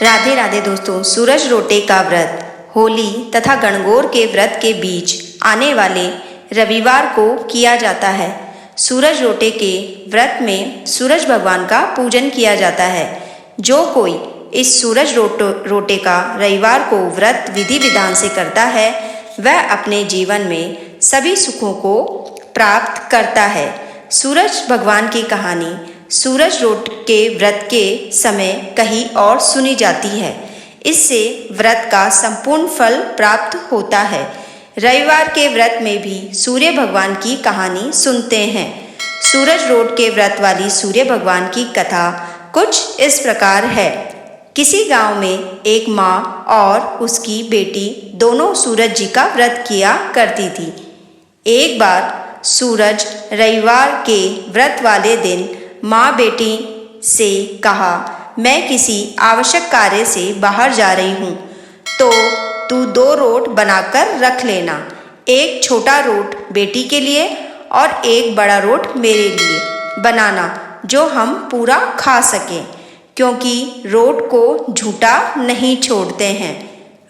राधे राधे दोस्तों, सूरज रोटे का व्रत होली तथा गणगौर के व्रत के बीच आने वाले रविवार को किया जाता है। सूरज रोटे के व्रत में सूरज भगवान का पूजन किया जाता है। जो कोई इस सूरज रोटे का रविवार को व्रत विधि विधान से करता है वह अपने जीवन में सभी सुखों को प्राप्त करता है। सूरज भगवान की कहानी सूरज रोट के व्रत के समय कहीं और सुनी जाती है। इससे व्रत का संपूर्ण फल प्राप्त होता है। रविवार के व्रत में भी सूर्य भगवान की कहानी सुनते हैं। सूरज रोट के व्रत वाली सूर्य भगवान की कथा कुछ इस प्रकार है। किसी गांव में एक माँ और उसकी बेटी दोनों सूरज जी का व्रत किया करती थी। एक बार सूरज रविवार के व्रत वाले दिन माँ बेटी से कहा, मैं किसी आवश्यक कार्य से बाहर जा रही हूँ, तो तू 2 रोट बनाकर रख लेना। एक छोटा रोट बेटी के लिए और एक बड़ा रोट मेरे लिए बनाना, जो हम पूरा खा सकें, क्योंकि रोट को झूठा नहीं छोड़ते हैं।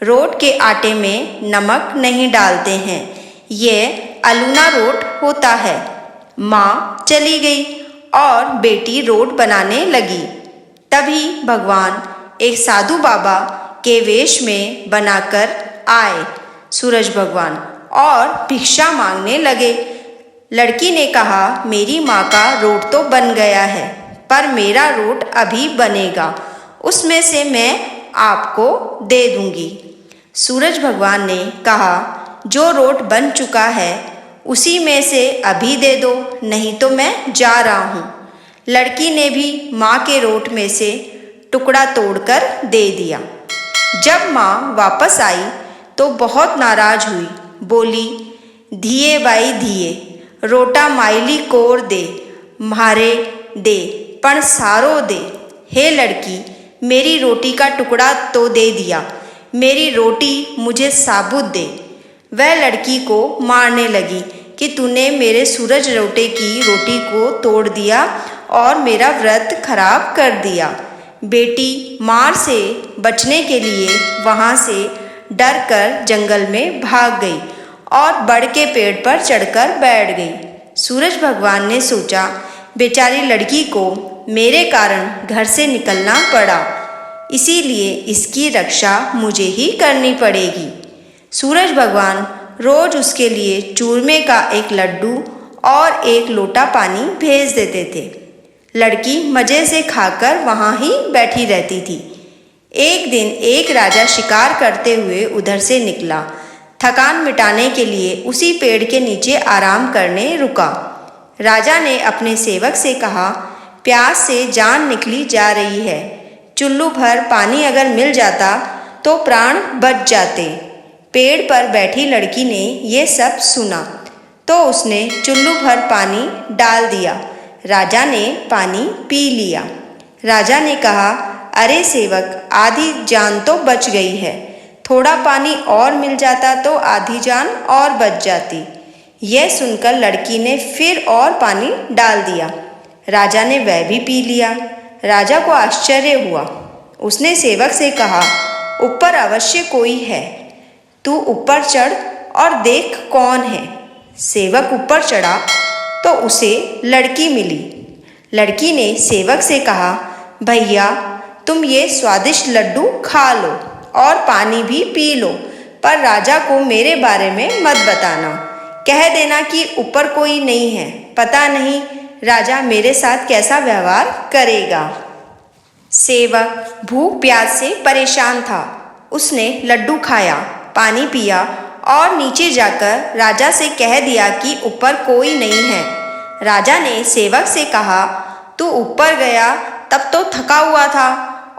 रोट के आटे में नमक नहीं डालते हैं। ये अलूना रोट होता है। माँ चली गई और बेटी रोट बनाने लगी। तभी भगवान एक साधु बाबा के वेश में बनाकर आए सूरज भगवान और भिक्षा मांगने लगे। लड़की ने कहा, मेरी माँ का रोट तो बन गया है, पर मेरा रोट अभी बनेगा, उसमें से मैं आपको दे दूंगी। सूरज भगवान ने कहा, जो रोट बन चुका है उसी में से अभी दे दो, नहीं तो मैं जा रहा हूँ। लड़की ने भी माँ के रोट में से टुकड़ा तोड़कर दे दिया। जब माँ वापस आई तो बहुत नाराज हुई। बोली, धिये बाई धिये, रोटा माइली कोर दे, म्हारे दे पण सारो दे। हे लड़की, मेरी रोटी का टुकड़ा तो दे दिया, मेरी रोटी मुझे साबुत दे। वह लड़की को मारने लगी कि तूने मेरे सूरज रोटे की रोटी को तोड़ दिया और मेरा व्रत खराब कर दिया। बेटी मार से बचने के लिए वहाँ से डर कर जंगल में भाग गई और बड़ के पेड़ पर चढ़कर बैठ गई। सूरज भगवान ने सोचा, बेचारी लड़की को मेरे कारण घर से निकलना पड़ा, इसीलिए इसकी रक्षा मुझे ही करनी पड़ेगी। सूरज भगवान रोज उसके लिए चूरमे का एक लड्डू और एक लोटा पानी भेज देते थे। लड़की मज़े से खाकर वहाँ ही बैठी रहती थी। एक दिन एक राजा शिकार करते हुए उधर से निकला। थकान मिटाने के लिए उसी पेड़ के नीचे आराम करने रुका। राजा ने अपने सेवक से कहा, प्यास से जान निकली जा रही है, चुल्लू भर पानी अगर मिल जाता तो प्राण बच जाते। पेड़ पर बैठी लड़की ने ये सब सुना तो उसने चुल्लू भर पानी डाल दिया। राजा ने पानी पी लिया। राजा ने कहा, अरे सेवक, आधी जान तो बच गई है, थोड़ा पानी और मिल जाता तो आधी जान और बच जाती। यह सुनकर लड़की ने फिर और पानी डाल दिया। राजा ने वह भी पी लिया। राजा को आश्चर्य हुआ। उसने सेवक से कहा, ऊपर अवश्य कोई है, तू ऊपर चढ़ और देख कौन है। सेवक ऊपर चढ़ा तो उसे लड़की मिली। लड़की ने सेवक से कहा, भैया, तुम ये स्वादिष्ट लड्डू खा लो और पानी भी पी लो, पर राजा को मेरे बारे में मत बताना। कह देना कि ऊपर कोई नहीं है, पता नहीं राजा मेरे साथ कैसा व्यवहार करेगा। सेवक भूख प्यास से परेशान था। उसने लड्डू खाया, पानी पिया और नीचे जाकर राजा से कह दिया कि ऊपर कोई नहीं है। राजा ने सेवक से कहा, तू ऊपर गया तब तो थका हुआ था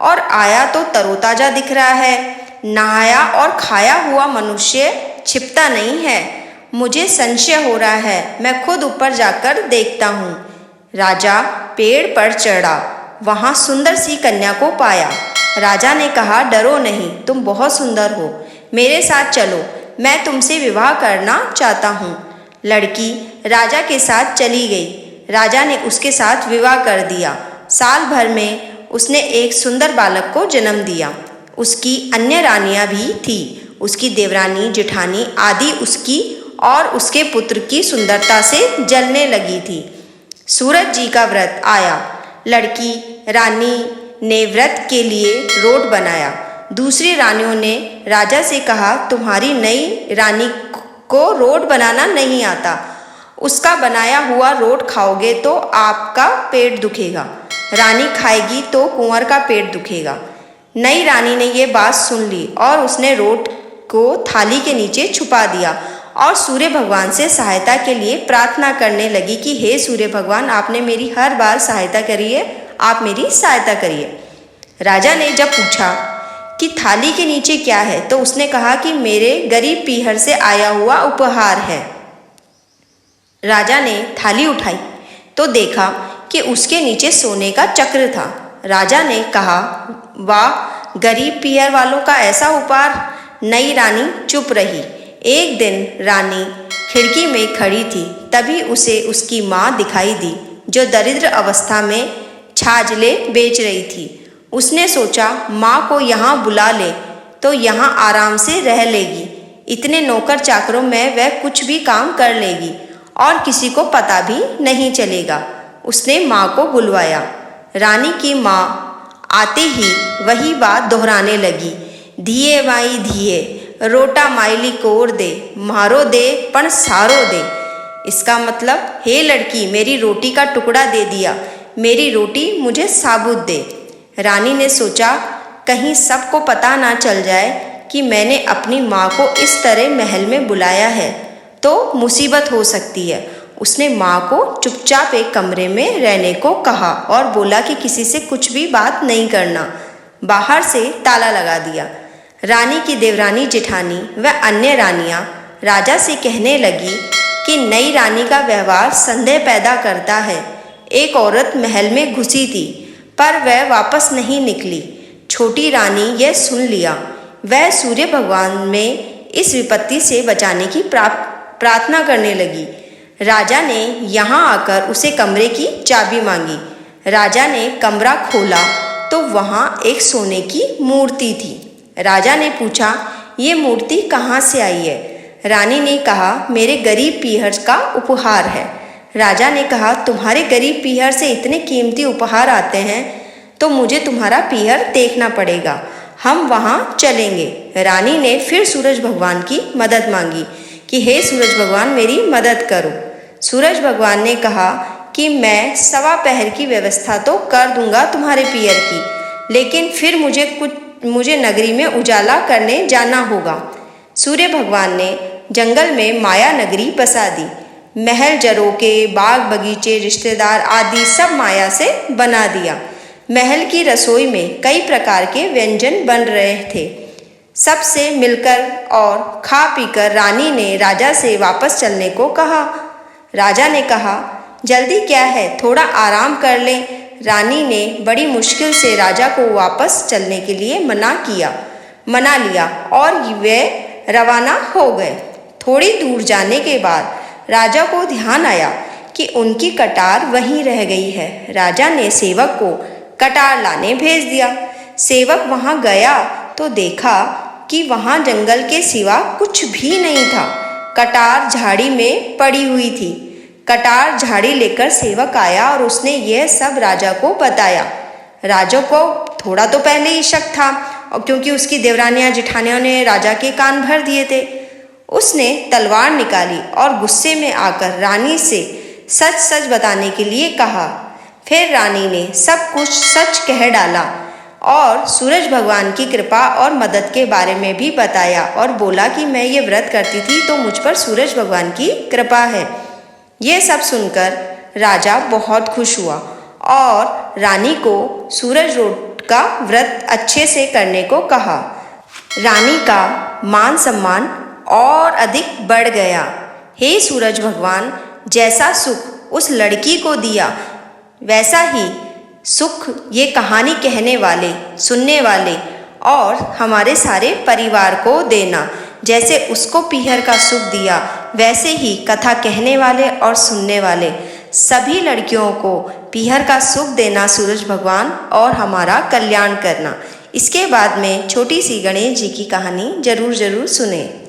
और आया तो तरोताजा दिख रहा है। नहाया और खाया हुआ मनुष्य छिपता नहीं है। मुझे संशय हो रहा है, मैं खुद ऊपर जाकर देखता हूँ। राजा पेड़ पर चढ़ा, वहाँ सुंदर सी कन्या को पाया। राजा ने कहा, डरो नहीं, तुम बहुत सुंदर हो, मेरे साथ चलो, मैं तुमसे विवाह करना चाहता हूँ। लड़की राजा के साथ चली गई। राजा ने उसके साथ विवाह कर दिया। साल भर में उसने एक सुंदर बालक को जन्म दिया। उसकी अन्य रानियां भी थी। उसकी देवरानी जेठानी आदि उसकी और उसके पुत्र की सुंदरता से जलने लगी थी। सूरज जी का व्रत आया। लड़की रानी ने व्रत के लिए रोट बनाया। दूसरी रानियों ने राजा से कहा, तुम्हारी नई रानी को रोट बनाना नहीं आता। उसका बनाया हुआ रोट खाओगे तो आपका पेट दुखेगा, रानी खाएगी तो कुंवर का पेट दुखेगा। नई रानी ने ये बात सुन ली और उसने रोट को थाली के नीचे छुपा दिया और सूर्य भगवान से सहायता के लिए प्रार्थना करने लगी कि हे सूर्य भगवान, आपने मेरी हर बार सहायता करी है, आप मेरी सहायता करिए। राजा ने जब पूछा कि थाली के नीचे क्या है तो उसने कहा कि मेरे गरीब पीहर से आया हुआ उपहार है। राजा ने थाली उठाई तो देखा कि उसके नीचे सोने का चक्र था। राजा ने कहा, वाह, गरीब पीहर वालों का ऐसा उपहार। नई रानी चुप रही। एक दिन रानी खिड़की में खड़ी थी, तभी उसे उसकी माँ दिखाई दी जो दरिद्र अवस्था में छाजले बेच रही थी। उसने सोचा, माँ को यहाँ बुला ले तो यहाँ आराम से रह लेगी। इतने नौकर चाकरों में वह कुछ भी काम कर लेगी और किसी को पता भी नहीं चलेगा। उसने माँ को बुलवाया। रानी की माँ आते ही वही बात दोहराने लगी, धिये माई धिये, रोटा माइली कोर दे, मारो दे पण सारो दे। इसका मतलब, हे लड़की, मेरी रोटी का टुकड़ा दे दिया, मेरी रोटी मुझे साबुत दे। रानी ने सोचा, कहीं सबको पता ना चल जाए कि मैंने अपनी माँ को इस तरह महल में बुलाया है तो मुसीबत हो सकती है। उसने माँ को चुपचाप एक कमरे में रहने को कहा और बोला कि किसी से कुछ भी बात नहीं करना। बाहर से ताला लगा दिया। रानी की देवरानी जेठानी व अन्य रानियां राजा से कहने लगी कि नई रानी का व्यवहार संदेह पैदा करता है। एक औरत महल में घुसी थी पर वह वापस नहीं निकली। छोटी रानी यह सुन लिया। वह सूर्य भगवान में इस विपत्ति से बचाने की प्रार्थना करने लगी। राजा ने यहाँ आकर उसे कमरे की चाबी मांगी। राजा ने कमरा खोला तो वहाँ एक सोने की मूर्ति थी। राजा ने पूछा, ये मूर्ति कहाँ से आई है? रानी ने कहा, मेरे गरीब पीहर का उपहार है। राजा ने कहा, तुम्हारे गरीब पीहर से इतने कीमती उपहार आते हैं तो मुझे तुम्हारा पीहर देखना पड़ेगा, हम वहाँ चलेंगे। रानी ने फिर सूरज भगवान की मदद मांगी कि हे सूरज भगवान, मेरी मदद करो। सूरज भगवान ने कहा कि मैं सवा पहर की व्यवस्था तो कर दूंगा तुम्हारे पीहर की, लेकिन फिर मुझे नगरी में उजाला करने जाना होगा। सूर्य भगवान ने जंगल में माया नगरी बसा दी। महल, जरोके, बाग बगीचे, रिश्तेदार आदि सब माया से बना दिया। महल की रसोई में कई प्रकार के व्यंजन बन रहे थे। सबसे मिलकर और खा पीकर रानी ने राजा से वापस चलने को कहा। राजा ने कहा, जल्दी क्या है, थोड़ा आराम कर लें। रानी ने बड़ी मुश्किल से राजा को वापस चलने के लिए मना लिया और वे रवाना हो गए। थोड़ी दूर जाने के बाद राजा को ध्यान आया कि उनकी कटार वहीं रह गई है। राजा ने सेवक को कटार लाने भेज दिया। सेवक वहां गया तो देखा कि वहां जंगल के सिवा कुछ भी नहीं था। कटार झाड़ी में पड़ी हुई थी। कटार झाड़ी लेकर सेवक आया और उसने यह सब राजा को बताया। राजा को थोड़ा तो पहले ही शक था, और क्योंकि उसकी देवरानियां जेठानियों ने राजा के कान भर दिए थे। उसने तलवार निकाली और गुस्से में आकर रानी से सच सच बताने के लिए कहा। फिर रानी ने सब कुछ सच कह डाला और सूरज भगवान की कृपा और मदद के बारे में भी बताया और बोला कि मैं ये व्रत करती थी तो मुझ पर सूरज भगवान की कृपा है। ये सब सुनकर राजा बहुत खुश हुआ और रानी को सूरज रोट का व्रत अच्छे से करने को कहा। रानी का मान सम्मान और अधिक बढ़ गया। हे सूरज भगवान, जैसा सुख उस लड़की को दिया वैसा ही सुख ये कहानी कहने वाले, सुनने वाले और हमारे सारे परिवार को देना। जैसे उसको पीहर का सुख दिया वैसे ही कथा कहने वाले और सुनने वाले सभी लड़कियों को पीहर का सुख देना सूरज भगवान और हमारा कल्याण करना। इसके बाद में छोटी सी गणेश जी की कहानी जरूर सुने।